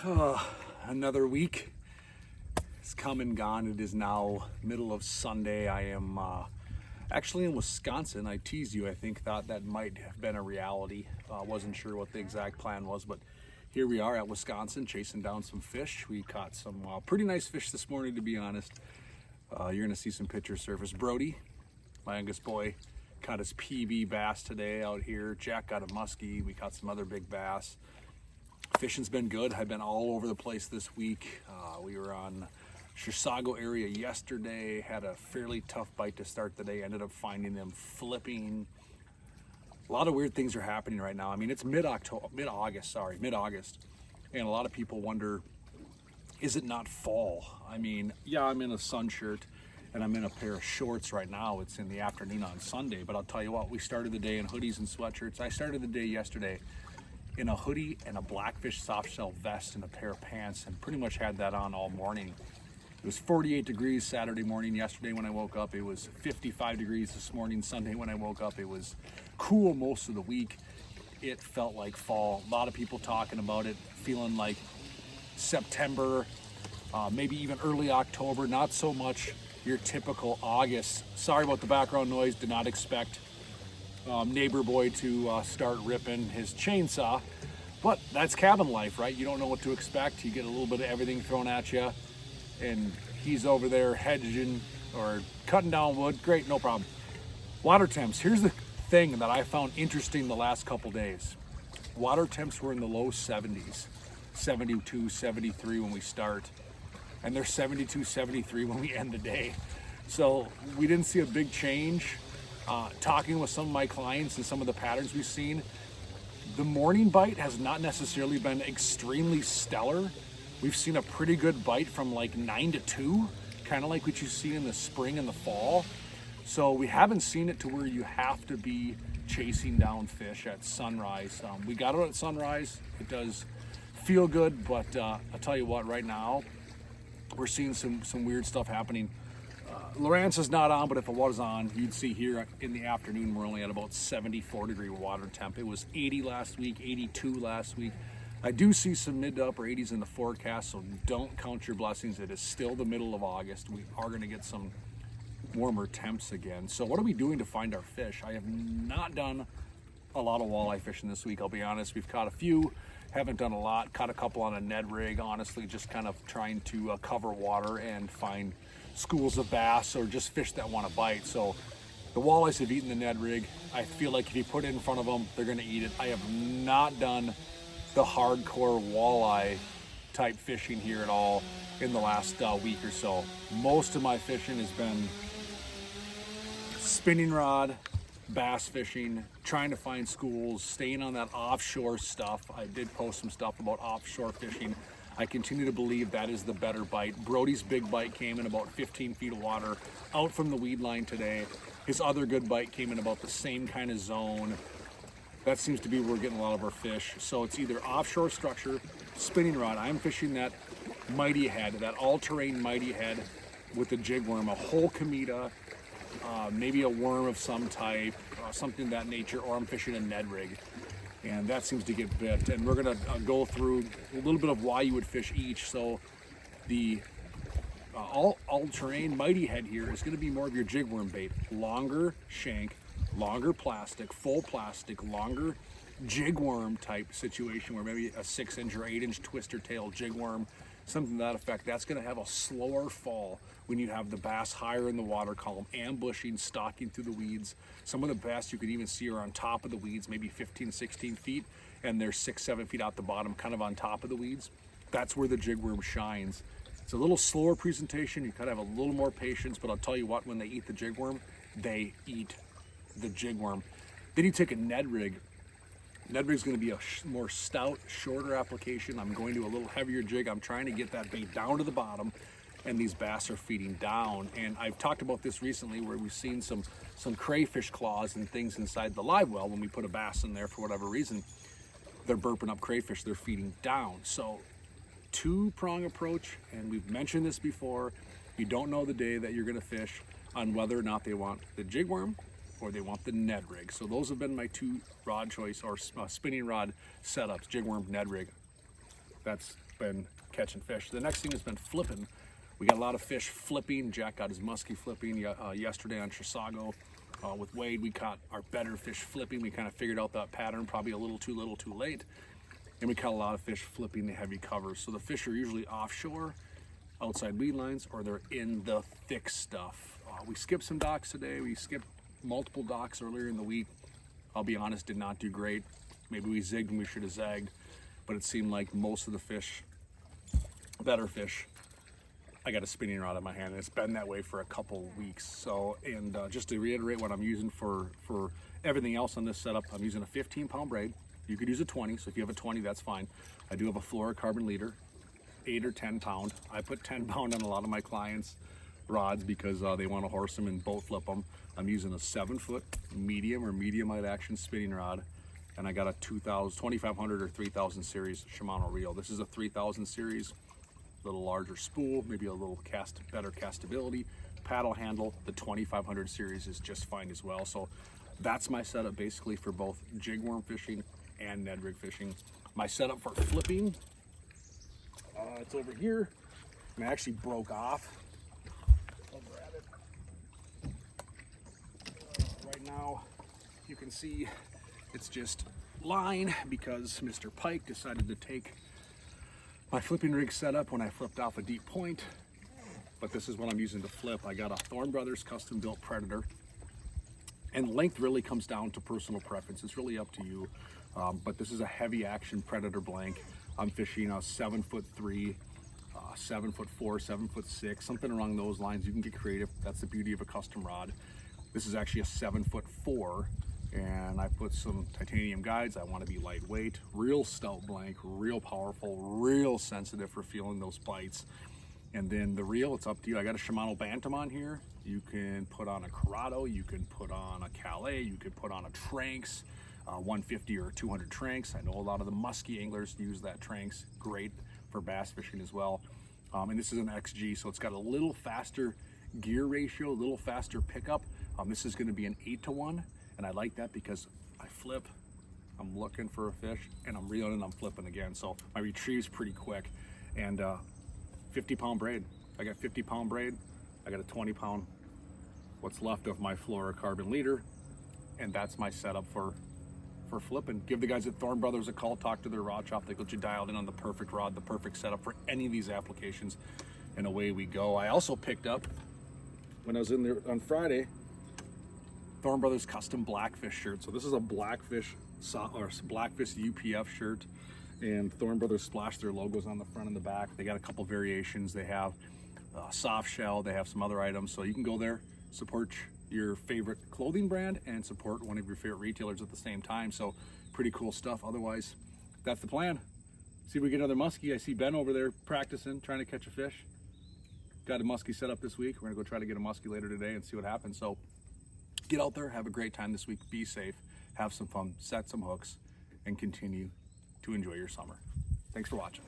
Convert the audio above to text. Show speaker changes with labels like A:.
A: Another week has come and gone. It is now middle of Sunday. I am actually in Wisconsin. I teased you. I thought that might have been a reality. Wasn't sure what the exact plan was, but here we are at Wisconsin chasing down some fish. We caught some pretty nice fish this morning, to be honest. You're gonna see some pictures surface. Brody, my youngest boy, caught his PB bass today out here. Jack got a muskie. We caught some other big bass. Fishing's been good. I've been all over the place this week. We were on Chisago area yesterday, had a fairly tough bite to start the day, ended up finding them flipping. A lot of weird things are happening right now. I mean, it's mid-August, and a lot of people wonder, is it not fall? I mean, yeah, I'm in a sun shirt and I'm in a pair of shorts right now. It's in the afternoon on Sunday, but I'll tell you what, we started the day in hoodies and sweatshirts. I started the day yesterday in a hoodie and a Blackfish soft shell vest and a pair of pants, and pretty much had that on all morning. It was 48 degrees Saturday morning. Yesterday when I woke up, it was 55 degrees this morning. Sunday when I woke up, it was cool most of the week. It felt like fall. A lot of people talking about it, feeling like September, maybe even early October, not so much your typical August. Sorry about the background noise. Did not expect neighbor boy to start ripping his chainsaw, but that's cabin life, right? You don't know what to expect. You get a little bit of everything thrown at you, and he's over there hedging or cutting down wood. Great, no problem. Water temps. Here's the thing that I found interesting the last couple days. Water temps were in the low 70s, 72, 73 when we start, and they're 72, 73 when we end the day. So we didn't see a big change. Talking with some of my clients and some of the patterns we've seen, the morning bite has not necessarily been extremely stellar. We've seen a pretty good bite from like 9 to 2, kind of like what you see in the spring and the fall. So we haven't seen it to where you have to be chasing down fish at sunrise. We got it at sunrise. It does feel good, but I'll tell you what, right now we're seeing some weird stuff happening. Lowrance is not on, but if it was on, you'd see here in the afternoon we're only at about 74 degree water temp. It was 80 last week, 82 last week. I do see some mid to upper 80s in the forecast, so don't count your blessings. It is still the middle of August. We are going to get some warmer temps again. So what are we doing to find our fish? I have not done a lot of walleye fishing this week, I'll be honest. We've caught a few, haven't done a lot. Caught a couple on a Ned rig, honestly, just kind of trying to cover water and find schools of bass or just fish that want to bite. So the walleyes have eaten the Ned rig. I feel like if you put it in front of them, they're going to eat it. I have not done the hardcore walleye type fishing here at all in the last week or so. Most of my fishing has been spinning rod, bass fishing, trying to find schools, staying on that offshore stuff. I did post some stuff about offshore fishing. I continue to believe that is the better bite. Brody's big bite came in about 15 feet of water out from the weed line today. His other good bite came in about the same kind of zone. That seems to be where we're getting a lot of our fish. So it's either offshore structure, spinning rod. I'm fishing that mighty head, that all-terrain mighty head with a jig worm, a whole cometa, maybe a worm of some type, something of that nature, or I'm fishing a Ned rig. And that seems to get bit. And we're gonna go through a little bit of why you would fish each. So the all-terrain mighty head here is gonna be more of your jig worm bait. Longer shank, longer plastic, full plastic, longer jig worm type situation where maybe a 6-inch or 8-inch twister tail jig worm, something to that effect. That's gonna have a slower fall when you have the bass higher in the water column, ambushing, stalking through the weeds. Some of the bass you could even see are on top of the weeds, maybe 15, 16 feet, and they're 6, 7 feet out the bottom, kind of on top of the weeds. That's where the jig worm shines. It's a little slower presentation. You gotta have a little more patience, but I'll tell you what, when they eat the jig worm, they eat the jig worm. Then you take a Ned rig. Ned rig's gonna be a more stout, shorter application. I'm going to a little heavier jig. I'm trying to get that bait down to the bottom, and these bass are feeding down. And I've talked about this recently where we've seen some crayfish claws and things inside the live well when we put a bass in there for whatever reason. They're burping up crayfish, they're feeding down. So two-prong approach, and we've mentioned this before. You don't know the day that you're gonna fish on whether or not they want the jig worm or they want the Ned rig. So those have been my two rod choice or spinning rod setups, jig worm, Ned rig. that's been catching fish. The next thing has been flipping. We got a lot of fish flipping. Jack got his muskie flipping yesterday on Chisago. With Wade, we caught our better fish flipping. We kind of figured out that pattern, probably a little too late. And we caught a lot of fish flipping the heavy covers. So the fish are usually offshore, outside weed lines, or they're in the thick stuff. We skipped some docks today. We skipped multiple docks earlier in the week. I'll be honest, did not do great. Maybe we zigged when we should have zagged, but it seemed like most of the fish, better fish, I got a spinning rod in my hand, and it's been that way for a couple weeks. So, and just to reiterate what I'm using for everything else on this setup, I'm using a 15-pound braid. You could use a 20, so if you have a 20, that's fine. I do have a fluorocarbon leader, 8 or 10 pound. I put 10 pound on a lot of my clients' rods because they want to horse them and boat flip them. I'm using a 7-foot medium or medium light action spinning rod, and I got a 2500 or 3000 series Shimano reel. This is a 3000 series. Little larger spool, maybe a little better castability, paddle handle. The 2500 series is just fine as well. So that's my setup basically for both jig worm fishing and Ned rig fishing. My setup for flipping, it's over here, and I actually broke off. I'll grab it. Right now, you can see it's just line because Mr. Pike decided to take my flipping rig setup when I flipped off a deep point, but this is what I'm using to flip. I got a Thorne Brothers custom built Predator, and length really comes down to personal preference. It's really up to you, but this is a heavy action Predator blank. I'm fishing a 7'3", 7'4", 7'6", something along those lines. You can get creative. That's the beauty of a custom rod. This is actually a 7'4", and I put some titanium guides. I want to be lightweight, real stout blank, real powerful, real sensitive for feeling those bites. And then the reel, it's up to you. I got a Shimano Bantam on here. You can put on a Corrado, you can put on a Calais, you could put on a Tranx, 150 or 200 Tranx. I know a lot of the musky anglers use that Tranx, great for bass fishing as well. And this is an XG, so it's got a little faster gear ratio, a little faster pickup. This is going to be an 8-to-1. And I like that because I flip, I'm looking for a fish, and I'm reeling and I'm flipping again. So my retrieve's pretty quick. And 50-pound braid. I got 50-pound braid. I got a 20-pound, what's left of my fluorocarbon leader. And that's my setup for flipping. Give the guys at Thorne Brothers a call, talk to their rod shop. They get you dialed in on the perfect rod, the perfect setup for any of these applications. And away we go. I also picked up, when I was in there on Friday, Thorne Brothers custom Blackfish shirt. So this is a Blackfish UPF shirt, and Thorne Brothers splashed their logos on the front and the back. They got a couple variations. They have soft shell, they have some other items. So you can go there, support your favorite clothing brand and support one of your favorite retailers at the same time. So pretty cool stuff. Otherwise, that's the plan. See if we get another muskie. I see Ben over there practicing, trying to catch a fish. Got a muskie set up this week. We're gonna go try to get a muskie later today and see what happens. So get out there, have a great time this week, be safe, have some fun, set some hooks, and continue to enjoy your summer. Thanks for watching.